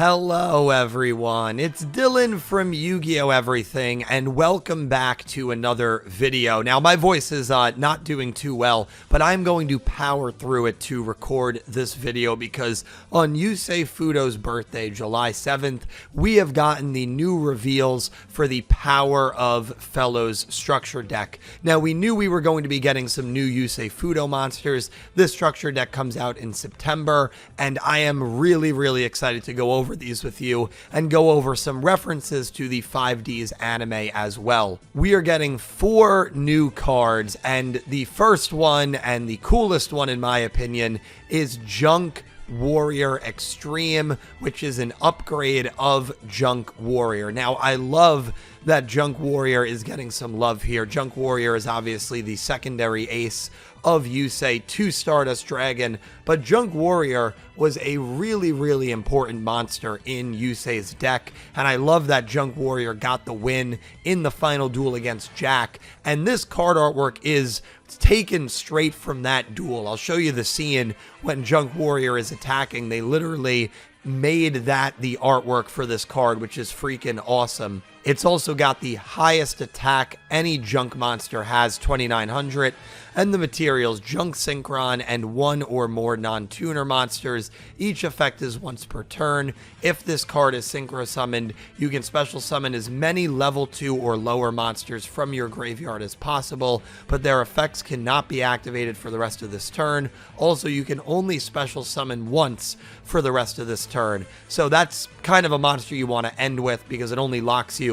Hello everyone, it's Dylan from Yu-Gi-Oh! Everything, and welcome back to another video. Now, my voice is not doing too well, but I'm going to power through it to record this video because on Yusei Fudo's birthday, July 7th, we have gotten the new reveals for the Power of Fellows structure deck. Now, we knew we were going to be getting some new Yusei Fudo monsters. This structure deck comes out in September, and I am really excited to go over these with you and go over some references to the 5Ds anime as well. We are getting 4 new cards, and the first one and the coolest one in my opinion is Junk Warrior Extreme, which is an upgrade of Junk Warrior. Now, I love that Junk Warrior is getting some love here. Junk Warrior is obviously the secondary ace of Yusei to Stardust Dragon, but Junk Warrior was a really important monster in Yusei's deck, and I love that Junk Warrior got the win in the final duel against Jack, and this card artwork is taken straight from that duel. I'll show you the scene when Junk Warrior is attacking. They literally made that the artwork for this card, which is freaking awesome. It's also got the highest attack any junk monster has, 2900, and the materials Junk Synchron and 1 or more non-tuner monsters. Each effect is once per turn. If this card is synchro summoned, you can special summon as many level 2 or lower monsters from your graveyard as possible, but their effects cannot be activated for the rest of this turn. Also, you can only special summon once for the rest of this turn. So that's kind of a monster you want to end with because it only locks you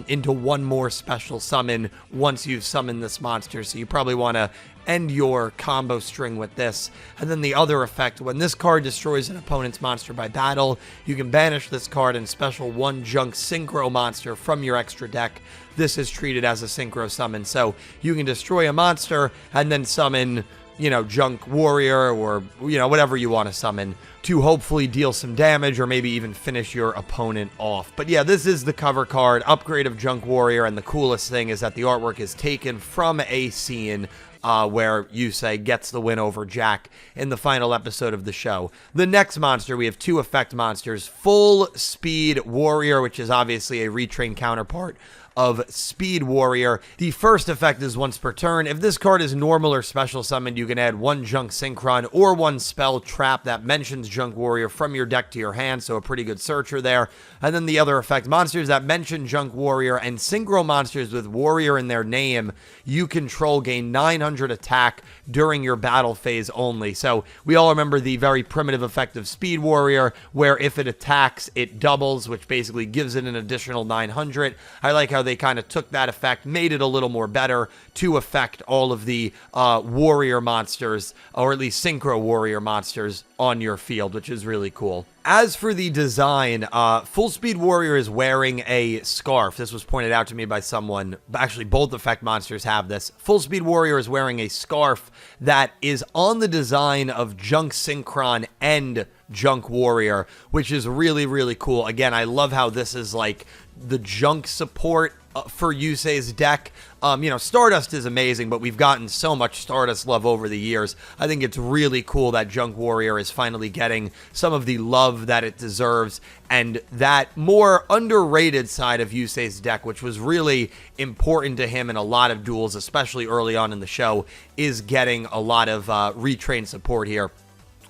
into one more special summon once you've summoned this monster. So you probably want to end your combo string with this. And then the other effect, when this card destroys an opponent's monster by battle, you can banish this card and special 1 Junk Synchro monster from your extra deck. This is treated as a synchro summon. So you can destroy a monster and then summon, you know, Junk Warrior or, you know, whatever you want to summon to hopefully deal some damage or maybe even finish your opponent off. But yeah, this is the cover card, upgrade of Junk Warrior, and the coolest thing is that the artwork is taken from a scene where Yusei gets the win over Jack in the final episode of the show. The next monster, we have 2 effect monsters, Full Speed Warrior, which is obviously a retrained counterpart of Speed Warrior. The first effect is once per turn. If this card is normal or special summoned, you can add 1 Junk Synchron or 1 spell trap that mentions Junk Warrior from your deck to your hand, so a pretty good searcher there. And then the other effect, monsters that mention Junk Warrior and synchro monsters with Warrior in their name you control gain 900 attack during your battle phase only. So we all remember the very primitive effect of Speed Warrior, where if it attacks, it doubles, which basically gives it an additional 900. I like how they kind of took that effect, made it a little more better to affect all of the warrior monsters, or at least synchro warrior monsters on your field, which is really cool. As for the design, Full Speed Warrior is wearing a scarf. This was pointed out to me by someone. Actually, both effect monsters have this. Full Speed Warrior is wearing a scarf that is on the design of Junk Synchron and Junk Warrior, which is really cool. Again, I love how this is like the junk support for Yusei's deck. You know, Stardust is amazing, but we've gotten so much Stardust love over the years. I think it's really cool that Junk Warrior is finally getting some of the love that it deserves, and that more underrated side of Yusei's deck, which was really important to him in a lot of duels, especially early on in the show, is getting a lot of retrained support here,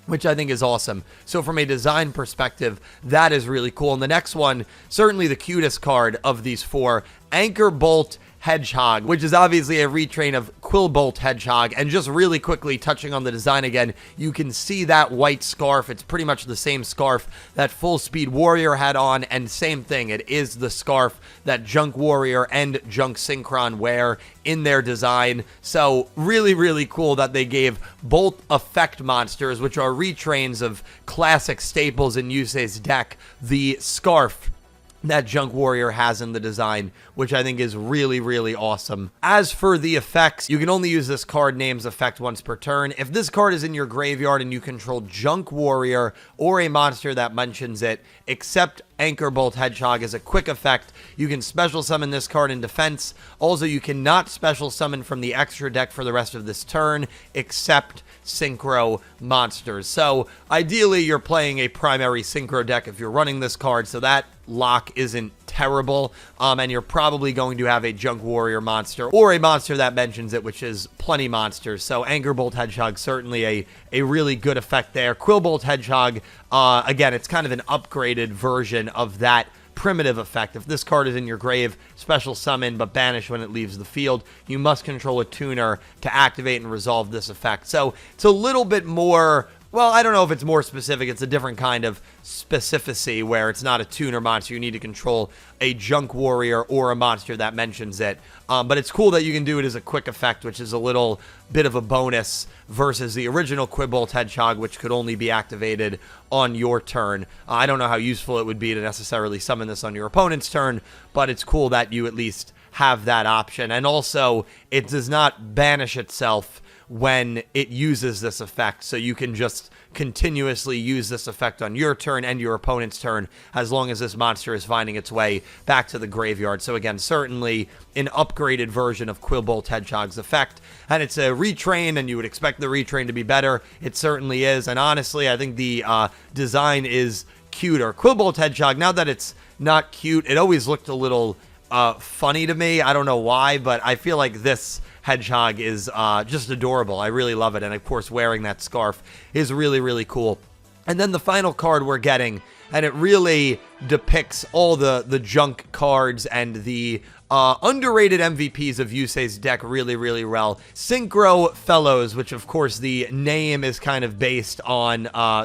which I think is awesome. So from a design perspective, that is really cool. And the next one, certainly the cutest card of these 4, Anchorbolt Hedgehog, which is obviously a retrain of Quillbolt Hedgehog. And just really quickly touching on the design again, you can see that white scarf. It's pretty much the same scarf that Full Speed Warrior had on, and same thing, it is the scarf that Junk Warrior and Junk Synchron wear in their design. So really cool that they gave both effect monsters, which are retrains of classic staples in Yusei's deck, the scarf that Junk Warrior has in the design, which I think is really, really awesome. As for the effects, you can only use this card name's effect once per turn. If this card is in your graveyard and you control Junk Warrior or a monster that mentions it, except Anchorbolt Hedgehog as a quick effect, you can special summon this card in defense. Also, you cannot special summon from the extra deck for the rest of this turn, except Synchro monsters. So, ideally, you're playing a primary Synchro deck if you're running this card, so that lock isn't terrible, and you're probably going to have a Junk Warrior monster or a monster that mentions it, which is plenty monsters. So Anchorbolt Hedgehog, certainly a really good effect there. Quillbolt Hedgehog, again, it's kind of an upgraded version of that primitive effect. If this card is in your grave, special summon but banish when it leaves the field, you must control a tuner to activate and resolve this effect. So it's a little bit more, well, I don't know if it's more specific. It's a different kind of specificity where it's not a tuner monster. You need to control a Junk Warrior or a monster that mentions it. But it's cool that you can do it as a quick effect, which is a little bit of a bonus versus the original Quillbolt Hedgehog, which could only be activated on your turn. I don't know how useful it would be to necessarily summon this on your opponent's turn, but it's cool that you at least have that option. And also, it does not banish itself when it uses this effect, so you can just continuously use this effect on your turn and your opponent's turn as long as this monster is finding its way back to the graveyard. So again, certainly an upgraded version of Quillbolt Hedgehog's effect, and it's a retrain, and you would expect the retrain to be better. It certainly is, and honestly, I think the design is cuter. Quillbolt Hedgehog, now that it's not cute, it always looked a little funny to me. I don't know why, but I feel like this Hedgehog is just adorable. I really love it. And of course, wearing that scarf is really, really cool. And then the final card we're getting, and it really depicts all the junk cards and the underrated MVPs of Yusei's deck really, really well. Synchro Fellows, which of course the name is kind of based on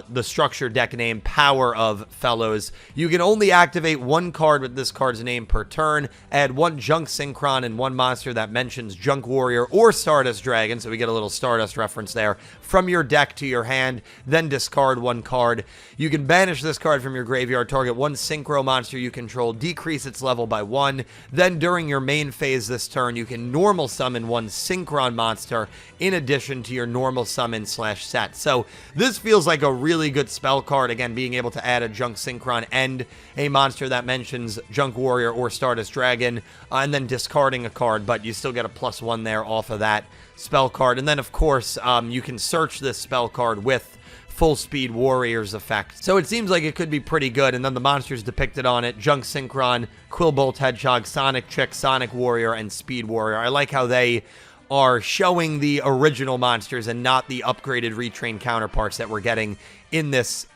the structure deck name Power of Fellows. You can only activate one card with this card's name per turn. Add one Junk Synchron and one monster that mentions Junk Warrior or Stardust Dragon, so we get a little Stardust reference there, from your deck to your hand, then discard one card. You can banish this card from your graveyard, target one Synchro monster you control, decrease its level by 1, then during your main phase this turn, you can normal summon one Synchron monster in addition to your normal summon / set. So this feels like a really good spell card. Again, being able to add a Junk Synchron and a monster that mentions Junk Warrior or Stardust Dragon, and then discarding a card, but you still get a +1 there off of that spell card. And then, of course, you can search this spell card with Full Speed Warriors effect. So it seems like it could be pretty good. And then the monsters depicted on it: Junk Synchron, Quillbolt Hedgehog, Sonic Chick, Sonic Warrior, and Speed Warrior. I like how they are showing the original monsters and not the upgraded retrain counterparts that we're getting in this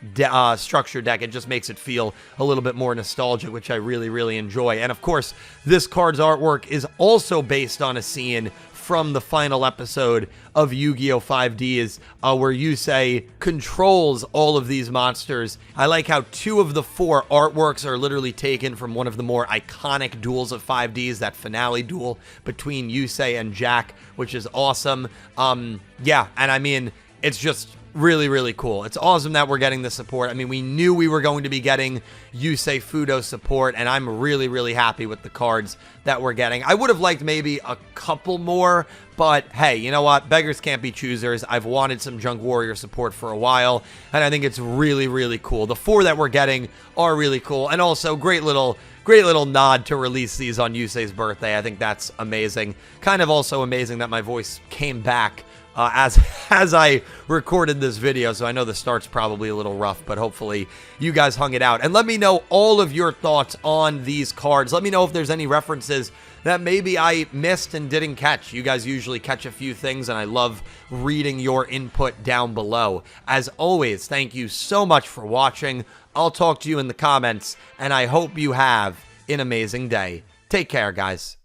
structure deck. It just makes it feel a little bit more nostalgic, which I really, really enjoy. And of course, this card's artwork is also based on a scene from the final episode of Yugioh 5Ds, where Yusei controls all of these monsters. I like how 2 of the 4 artworks are literally taken from one of the more iconic duels of 5Ds, that finale duel between Yusei and Jack, which is awesome. Yeah, and I mean, it's just really, really cool. It's awesome that we're getting the support. I mean, we knew we were going to be getting Yusei Fudo support, and I'm really, really happy with the cards that we're getting. I would have liked maybe a couple more, but hey, you know what? Beggars can't be choosers. I've wanted some Junk Warrior support for a while, and I think it's really, really cool. The 4 that we're getting are really cool, and also great little nod to release these on Yusei's birthday. I think that's amazing. Kind of also amazing that my voice came back as I recorded this video, so I know the start's probably a little rough, but hopefully you guys hung it out. And let me know all of your thoughts on these cards. Let me know if there's any references that maybe I missed and didn't catch. You guys usually catch a few things, and I love reading your input down below. As always, thank you so much for watching. I'll talk to you in the comments, and I hope you have an amazing day. Take care, guys.